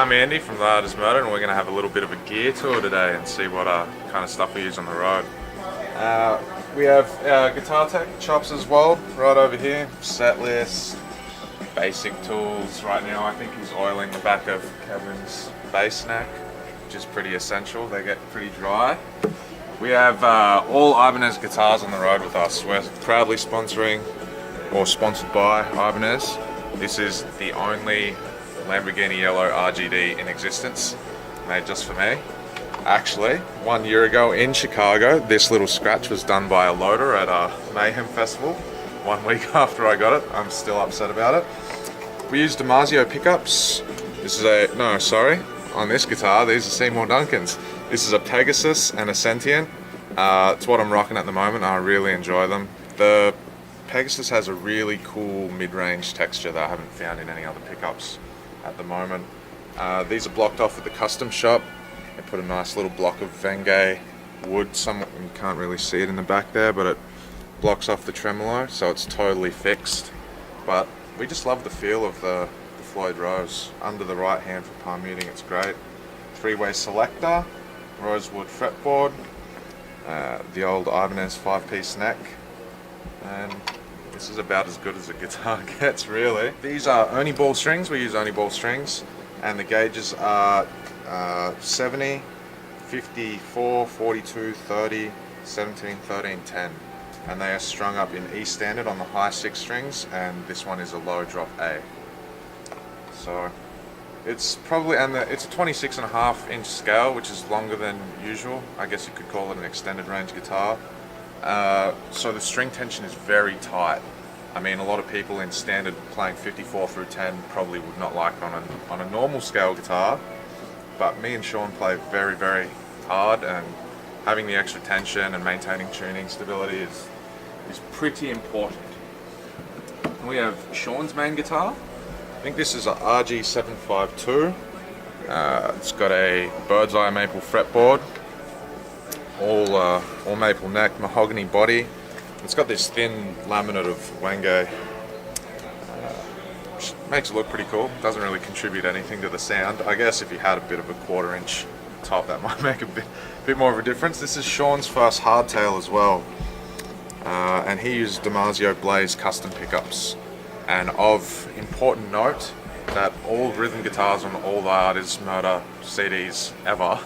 I'm Andy from The Artist Murder, and we're going to have a little bit of a gear tour today and see what kind of stuff we use on the road. We have our guitar tech chops as well, right over here. Set list, basic tools. Right now I think he's oiling the back of Kevin's bass neck, which is pretty essential. They get pretty dry. We have all Ibanez guitars on the road with us. We're proudly sponsored by Ibanez. This is the only Lamborghini yellow RGD in existence, made just for me. Actually, 1 year ago in Chicago, this little scratch was done by a loader at a Mayhem Festival. 1 week after I got it, I'm still upset about it. We use Damasio pickups. This is on this guitar, these are Seymour Duncan's. This is a Pegasus and a Sentient. It's what I'm rocking at the moment. I really enjoy them. The Pegasus has a really cool mid-range texture that I haven't found in any other pickups at the moment. These are blocked off with the custom shop. They put a nice little block of Vengay wood. You can't really see it in the back there, but it blocks off the tremolo, so it's totally fixed. But we just love the feel of the Floyd Rose. Under the right hand for palm muting, it's great. Three-way selector, rosewood fretboard, the old Ibanez 5-piece neck, and this is about as good as a guitar gets, really. These are Oni ball strings. We use Oni ball strings, and the gauges are 70, 54, 42, 30, 17, 13, 10. And they are strung up in E standard on the high 6 strings, and this one is a low drop A. So it's probably, it's a 26.5-inch scale, which is longer than usual. I guess you could call it an extended range guitar. So the string tension is very tight. I mean, a lot of people in standard playing 54 through 10 probably would not like it on a normal scale guitar, but me and Sean play very, very hard, and having the extra tension and maintaining tuning stability is pretty important. We have Sean's main guitar. I think this is a RG752. It's got a bird's eye maple fretboard, all maple neck, mahogany body. It's got this thin laminate of Wenge, which makes it look pretty cool. Doesn't really contribute anything to the sound. I guess if you had a bit of a 1/4 inch top, that might make a bit more of a difference. This is Sean's first hardtail as well, and he used Damasio Blaze custom pickups. And of important note, that all rhythm guitars on all the Artist Murder CDs ever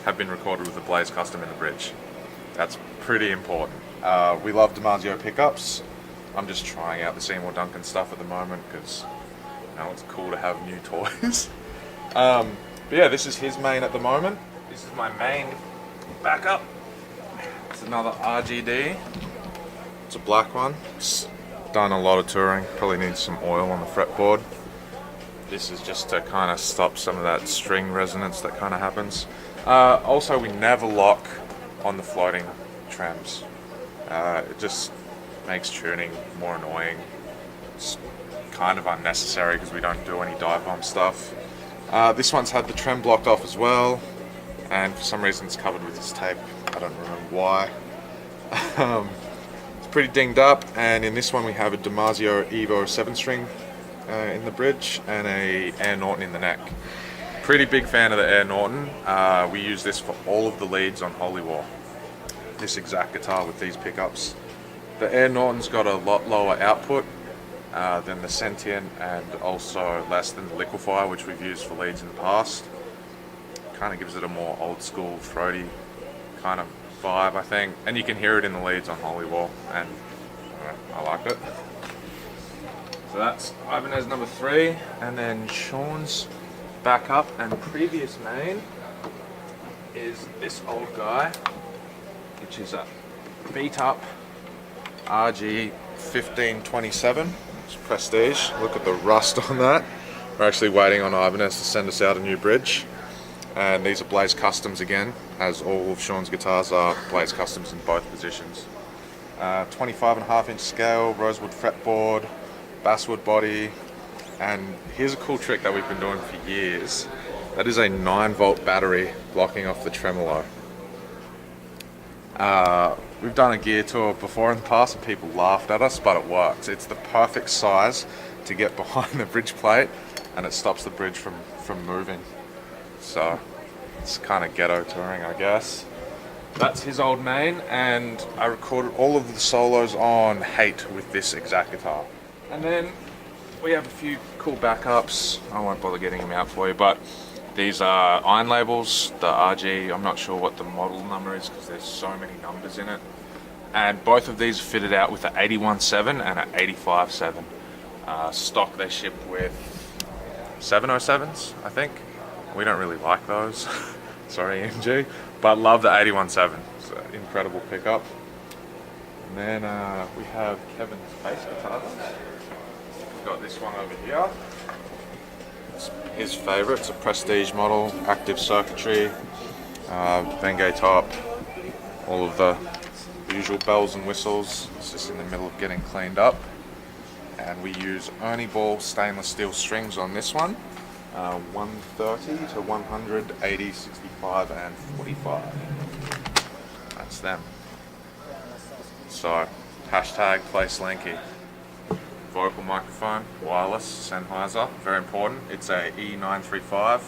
have been recorded with a Blaze custom in the bridge. That's pretty important. We love Damasio pickups. I'm just trying out the Seymour Duncan stuff at the moment because it's cool to have new toys. But yeah, this is his main at the moment. This is my main backup. It's another RGD. It's a black one. It's done a lot of touring. Probably needs some oil on the fretboard. This is just to kind of stop some of that string resonance that kind of happens. Also, we never lock on the floating trems. It just makes tuning more annoying. It's kind of unnecessary because we don't do any dive bomb stuff. This one's had the trem blocked off as well, and for some reason it's covered with this tape. I don't remember why. It's pretty dinged up, and in this one we have a Damasio Evo 7-string in the bridge and a Air Norton in the neck. Pretty big fan of the Air Norton. We use this for all of the leads on Holy War. This exact guitar with these pickups. The Air Norton's got a lot lower output than the Sentient, and also less than the Liquefier, which we've used for leads in the past. Kind of gives it a more old school, throaty kind of vibe, I think. And you can hear it in the leads on Holy War, and I like it. So that's Ibanez number 3, and then Sean's backup and previous main is this old guy, which is a beat up RG 1527. It's Prestige. Look at the rust on that. We're actually waiting on Ibanez to send us out a new bridge. And these are Blaze Customs again, as all of Sean's guitars are Blaze Customs in both positions. 25.5-inch scale, rosewood fretboard, basswood body, and here's a cool trick that we've been doing for years. That is a 9-volt battery blocking off the tremolo. We've done a gear tour before in the past and people laughed at us, but it works. It's the perfect size to get behind the bridge plate, and it stops the bridge from moving. so it's kind of ghetto touring, I guess. That's his old main, and I recorded all of the solos on Hate with this exact guitar. And then we have a few cool backups. I won't bother getting them out for you, but these are iron labels, the RG, I'm not sure what the model number is because there's so many numbers in it. And both of these are fitted out with an 81.7 and an 85.7. Stock they ship with 707s, I think. We don't really like those. Sorry, MG. But love the 81.7. It's an incredible pickup. And then we have Kevin's bass guitar. We've got this one over here. It's his favourite. It's a prestige model, active circuitry, Bengay top, all of the usual bells and whistles. It's just in the middle of getting cleaned up. And we use Ernie Ball stainless steel strings on this one. 130 to 180, 65 and 45. That's them. So, hashtag play slinky. Vocal microphone, wireless, Sennheiser, very important. It's a E935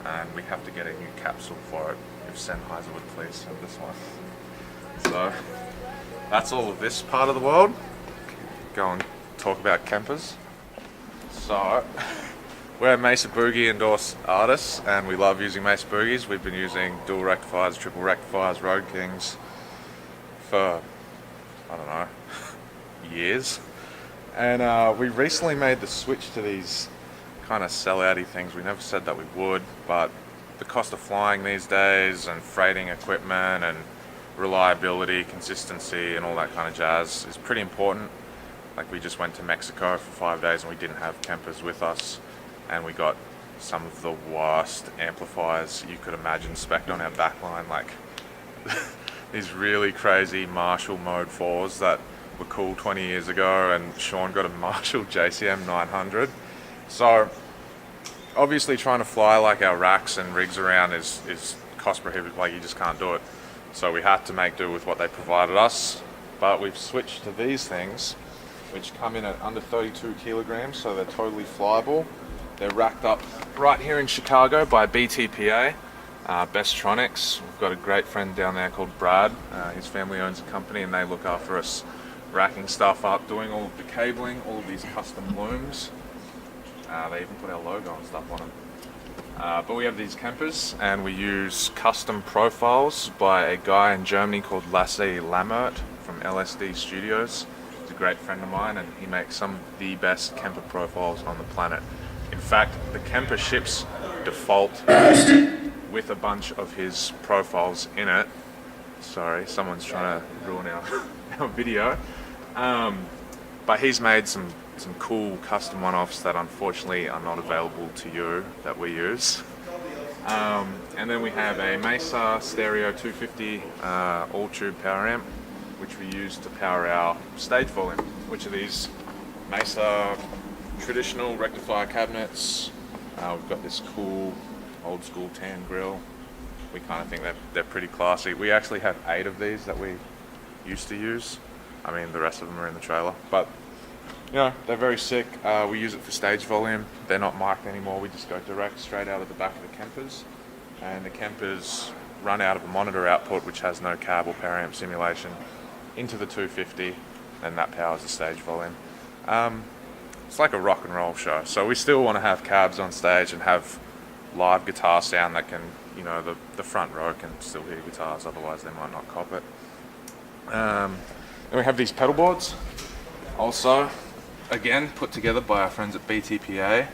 and we have to get a new capsule for it if Sennheiser would please send this one. So, that's all of this part of the world. Go and talk about Kempers. So, we're Mesa Boogie endorsed artists and we love using Mesa Boogies. We've been using dual rectifiers, triple rectifiers, Road Kings for, I don't know, years. And we recently made the switch to these kind of sell-outy things. We never said that we would, but the cost of flying these days and freighting equipment and reliability, consistency and all that kind of jazz is pretty important. Like we just went to Mexico for 5 days and we didn't have Kempers with us. And we got some of the worst amplifiers you could imagine spec'd on our backline, like these really crazy Marshall Mode 4s that were cool 20 years ago, and Sean got a Marshall JCM 900. So obviously trying to fly like our racks and rigs around is cost prohibitive, like you just can't do it. So we had to make do with what they provided us, but we've switched to these things which come in at under 32 kilograms, so they're totally flyable. They're racked up right here in Chicago by BTPA, Bestronics. We've got a great friend down there called Brad. His family owns a company and they look after us racking stuff up, doing all of the cabling, all of these custom looms. They even put our logo and stuff on them. But we have these Kempers and we use custom profiles by a guy in Germany called Lasse Lammert from LSD Studios. He's a great friend of mine and he makes some of the best Kemper profiles on the planet. In fact, the Kemper ships default with a bunch of his profiles in it. Sorry, someone's trying to ruin our video. But he's made some cool custom one-offs that unfortunately are not available to you that we use. And then we have a Mesa Stereo 250 all-tube power amp, which we use to power our stage volume, which are these Mesa traditional rectifier cabinets. We've got this cool old school tan grill. We kind of think they're pretty classy. We actually have 8 of these that we used to use. I mean, the rest of them are in the trailer, but you know, they're very sick. We use it for stage volume. They're not mic'd anymore. We just go direct straight out of the back of the Kempers, and the Kempers run out of a monitor output which has no cab or power amp simulation into the 250, and that powers the stage volume. It's like a rock and roll show, so we still want to have cabs on stage and have live guitar sound that can, you know, the front row can still hear guitars, otherwise they might not cop it. Then we have these pedal boards, also again put together by our friends at BTPA,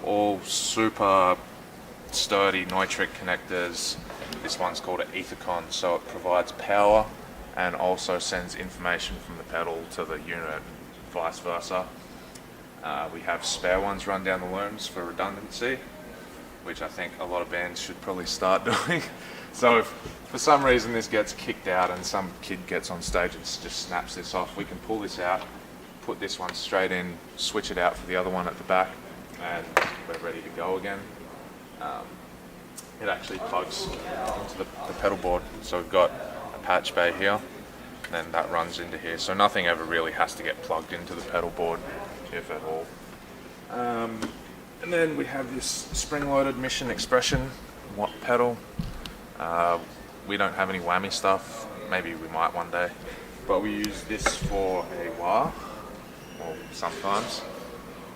all super sturdy Neutrik connectors. This one's called an Ethicon, so it provides power and also sends information from the pedal to the unit and vice versa. We have spare ones run down the looms for redundancy, which I think a lot of bands should probably start doing. So if for some reason this gets kicked out and some kid gets on stage and just snaps this off, we can pull this out, put this one straight in, switch it out for the other one at the back, and we're ready to go again. It actually plugs into the pedal board, so we've got a patch bay here, and then that runs into here, so nothing ever really has to get plugged into the pedal board, if at all. And then we have this spring-loaded Mission Expression pedal. We don't have any whammy stuff. Maybe we might one day. But we use this for a wah, or sometimes.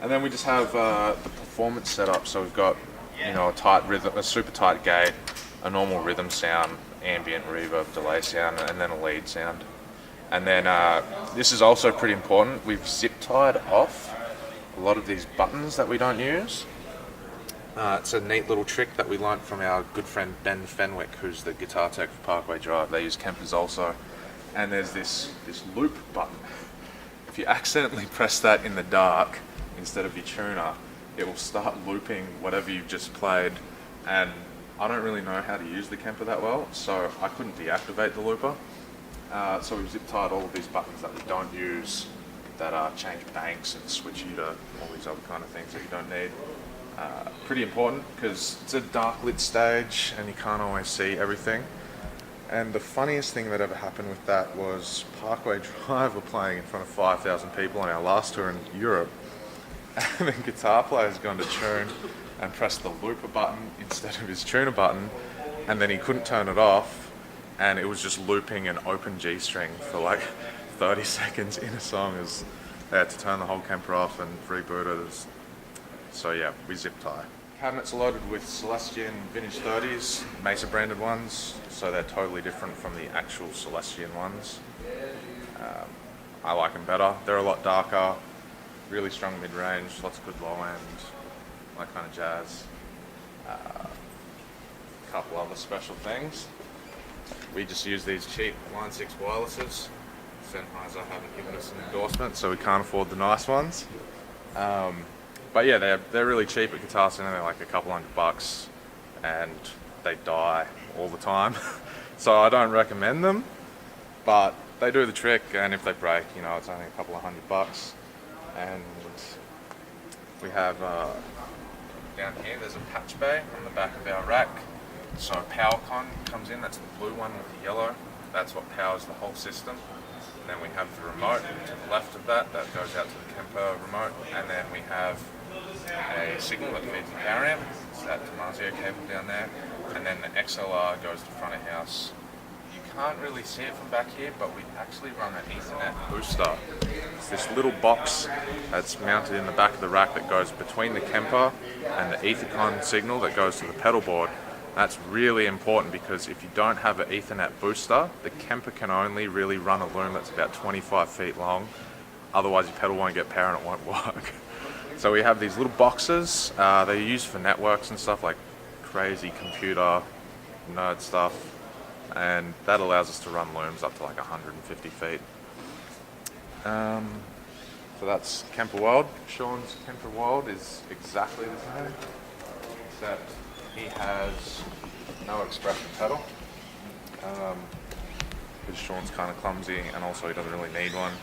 And then we just have the performance setup. So we've got, you know, a tight rhythm, a super tight gate, a normal rhythm sound, ambient reverb, delay sound, and then a lead sound. And then this is also pretty important. We've zip tied off a lot of these buttons that we don't use. It's a neat little trick that we learned from our good friend Ben Fenwick, who's the guitar tech for Parkway Drive. They use Kempers also. And there's this loop button. If you accidentally press that in the dark instead of your tuner, it will start looping whatever you've just played. And I don't really know how to use the Kemper that well, so I couldn't deactivate the looper. So we've zip tied all of these buttons that we don't use, that change banks and switch you to all these other kind of things that you don't need. Pretty important because it's a dark lit stage and you can't always see everything. And the funniest thing that ever happened with that was Parkway Drive were playing in front of 5,000 people on our last tour in Europe, and the guitar player's gone to tune and pressed the looper button instead of his tuner button, and then he couldn't turn it off, and it was just looping an open G string for like 30 seconds in a song as they had to turn the whole Kemper off and reboot it. So yeah, we zip tie. Cabinets are loaded with Celestion Vintage 30s, Mesa branded ones, so they're totally different from the actual Celestion ones. I like them better. They're a lot darker, really strong mid-range, lots of good low end, that kind of jazz. A couple other special things. We just use these cheap Line 6 wirelesses. Sennheiser haven't given us an endorsement, so we can't afford the nice ones. But yeah, they're really cheap at Guitar Center. They're like a couple $100, and they die all the time. So I don't recommend them, but they do the trick. And if they break, you know, it's only a couple of $100. And we have down here, there's a patch bay on the back of our rack. So PowerCon comes in. That's the blue one with the yellow. That's what powers the whole system. Then we have the remote to the left of that goes out to the Kemper remote, and then we have a signal that feeds the power amp. It's that Damasio cable down there, and then the XLR goes to front of house. You can't really see it from back here, but we actually run an Ethernet booster. It's this little box that's mounted in the back of the rack that goes between the Kemper and the Ethercon signal that goes to the pedal board. That's really important because if you don't have an Ethernet booster, the Kemper can only really run a loom that's about 25 feet long. Otherwise your pedal won't get power and it won't work. So we have these little boxes. They're used for networks and stuff, like crazy computer nerd stuff. And that allows us to run looms up to like 150 feet. So that's Kemper World. Sean's Kemper World is exactly the same, except he has no expression pedal, because Sean's kind of clumsy and also he doesn't really need one.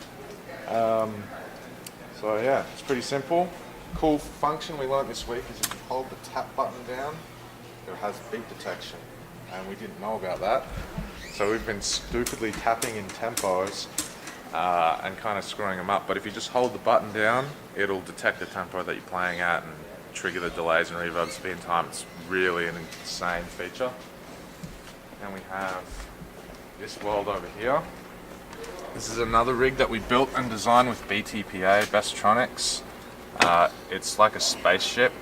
So yeah, it's pretty simple. Cool function we learned this week is if you hold the tap button down, it has beat detection, and we didn't know about that. So we've been stupidly tapping in tempos and kind of screwing them up, but if you just hold the button down, it'll detect the tempo that you're playing at and trigger the delays and reverb speed and time. It's really an insane feature. And we have this world over here. This is another rig that we built and designed with BTPA, Bestronics. It's like a spaceship.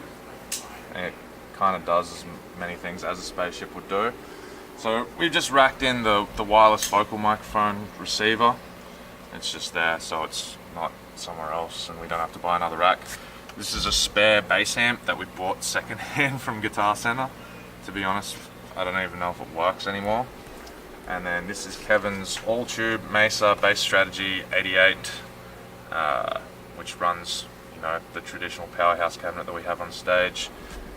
It kind of does as many things as a spaceship would do. So we've just racked in the wireless vocal microphone receiver. It's just there, so it's not somewhere else and we don't have to buy another rack. This is a spare bass amp that we bought secondhand from Guitar Center. To be honest, I don't even know if it works anymore. And then this is Kevin's all-tube Mesa Bass Strategy 88, which runs, you know, the traditional powerhouse cabinet that we have on stage.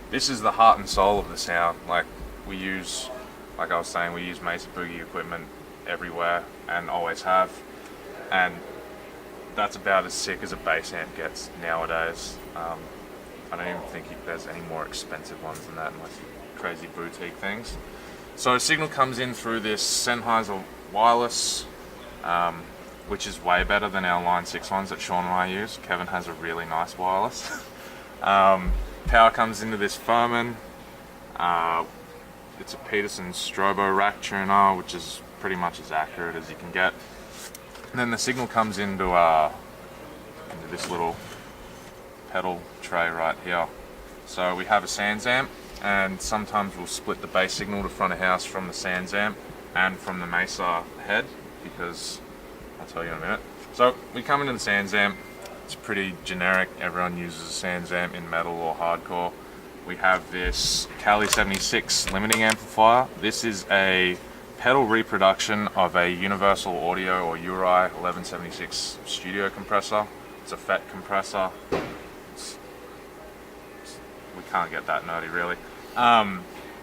This is the heart and soul of the sound. Like we use, like I was saying, we use Mesa Boogie equipment everywhere and always have. And that's about as sick as a bass amp gets nowadays. I don't even think there's any more expensive ones than that unless crazy boutique things. So signal comes in through this Sennheiser wireless, which is way better than our Line 6 ones that Sean and I use. Kevin has a really nice wireless. power comes into this Furman. It's a Peterson Strobo rack tuner, which is pretty much as accurate as you can get. And then the signal comes into this little pedal tray right here. So we have a Sans amp, and sometimes we'll split the bass signal to front of house from the Sans amp and from the Mesa head, because I'll tell you in a minute. So we come into the Sans amp. It's pretty generic. Everyone uses a Sans amp in metal or hardcore. We have this Cali 76 limiting amplifier. This is a pedal reproduction of a Universal Audio or URI 1176 studio compressor. It's a FET compressor. We can't get that nerdy really.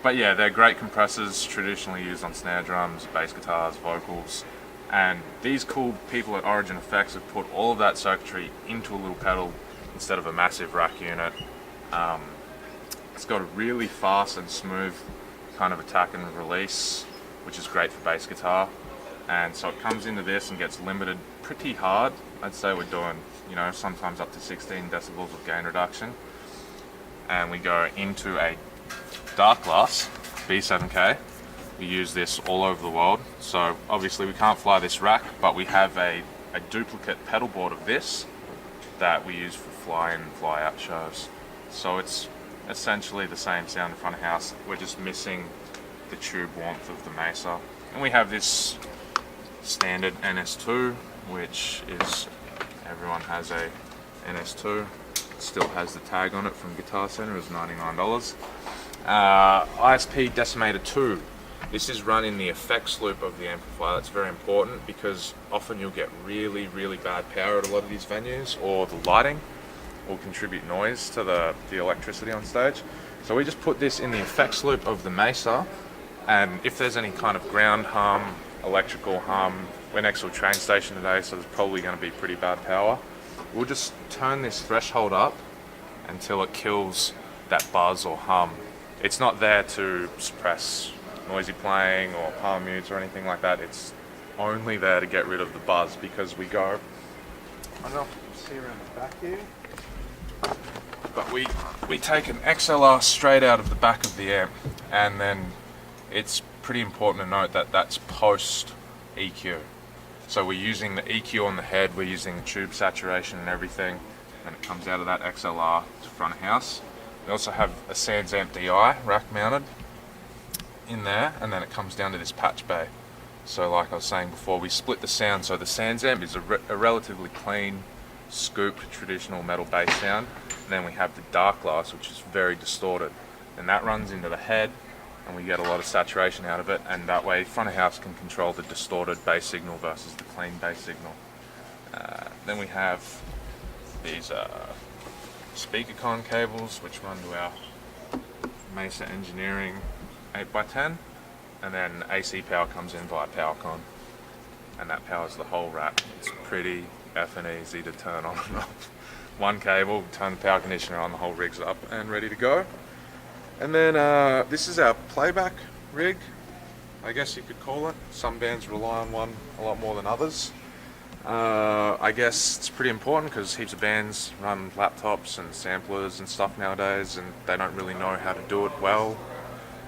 But yeah, they're great compressors, traditionally used on snare drums, bass guitars, vocals. And these cool people at Origin Effects have put all of that circuitry into a little pedal instead of a massive rack unit. It's got a really fast and smooth kind of attack and release, which is great for bass guitar. And so it comes into this and gets limited pretty hard. I'd say we're doing, you know, sometimes up to 16 decibels of gain reduction. And we go into a dark glass B7K. We use this all over the world. So obviously we can't fly this rack, but we have a duplicate pedal board of this that we use for fly in and fly out shows. So it's essentially the same sound in front of house. We're just missing the tube warmth of the Mesa. And we have this standard NS2, which is, everyone has a NS2. It still has the tag on it from Guitar Center. It was $99. ISP Decimator 2. This is run in the effects loop of the amplifier. That's very important because often you'll get really, really bad power at a lot of these venues, or the lighting will contribute noise to the electricity on stage. So we just put this in the effects loop of the Mesa, and if there's any kind of ground hum, electrical hum, we're next to a train station today, so there's probably going to be pretty bad power. We'll just turn this threshold up until it kills that buzz or hum. It's not there to suppress noisy playing or palm mutes or anything like that. It's only there to get rid of the buzz, because we go, I don't know if you can see around the back here, but we take an XLR straight out of the back of the amp, and then it's pretty important to note that that's post EQ. So we're using the EQ on the head, we're using the tube saturation and everything, and it comes out of that XLR to front of house. We also have a Sans amp DI rack mounted in there, and then it comes down to this patch bay. So like I was saying before, we split the sound. So the Sans amp is a relatively clean, scooped, traditional metal bass sound. And then we have the dark glass, which is very distorted. And that runs into the head, and we get a lot of saturation out of it, and that way front of house can control the distorted bass signal versus the clean bass signal. Then we have these speakercon cables, which run to our Mesa Engineering 8x10, and then AC power comes in via PowerCon, and that powers the whole rack. It's pretty effing easy to turn on and off. One cable, turn the power conditioner on, the whole rig's up and ready to go. And then this is our playback rig, I guess you could call it. Some bands rely on one a lot more than others. I guess it's pretty important because heaps of bands run laptops and samplers and stuff nowadays, and they don't really know how to do it well,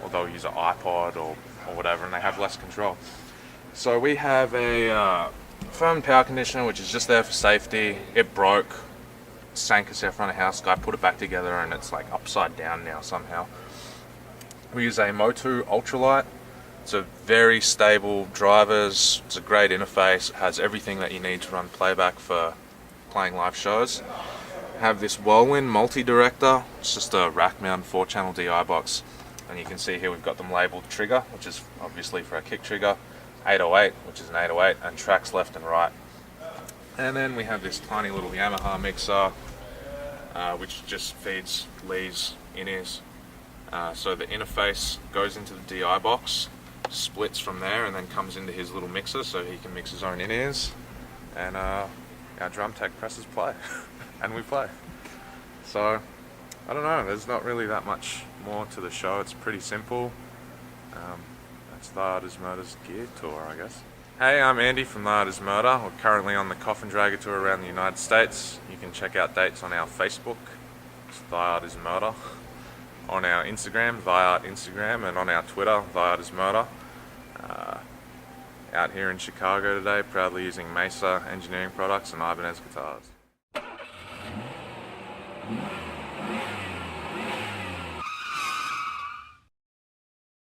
or they'll use an iPod or whatever, and they have less control. So we have a firm power conditioner, which is just there for safety. It broke, sank us our front of house. Guy put it back together, and it's like upside down now somehow. We use a Motu Ultralight. It's a very stable drivers. It's a great interface. It has everything that you need to run playback for playing live shows. Have this Whirlwind multi-director. It's just a rack mount 4-channel DI box, and you can see here we've got them labeled trigger, which is obviously for a kick trigger, 808, which is an 808, and tracks left and right. And then we have this tiny little Yamaha mixer, which just feeds Lee's in-ears. So the interface goes into the DI box, splits from there, and then comes into his little mixer so he can mix his own in-ears. And our drum tech presses play, and we play. So, I don't know, there's not really that much more to the show. It's pretty simple. That's The Art Is Murder's gear tour, I guess. Hey, I'm Andy from The Art Is Murder. We're currently on the Coffin Dragger Tour around the United States. You can check out dates on our Facebook. Thy Art is Murder, on our Instagram, Thy Art Instagram, and on our Twitter, Thy Art is Murder. Out here in Chicago today, proudly using Mesa engineering products and Ibanez guitars.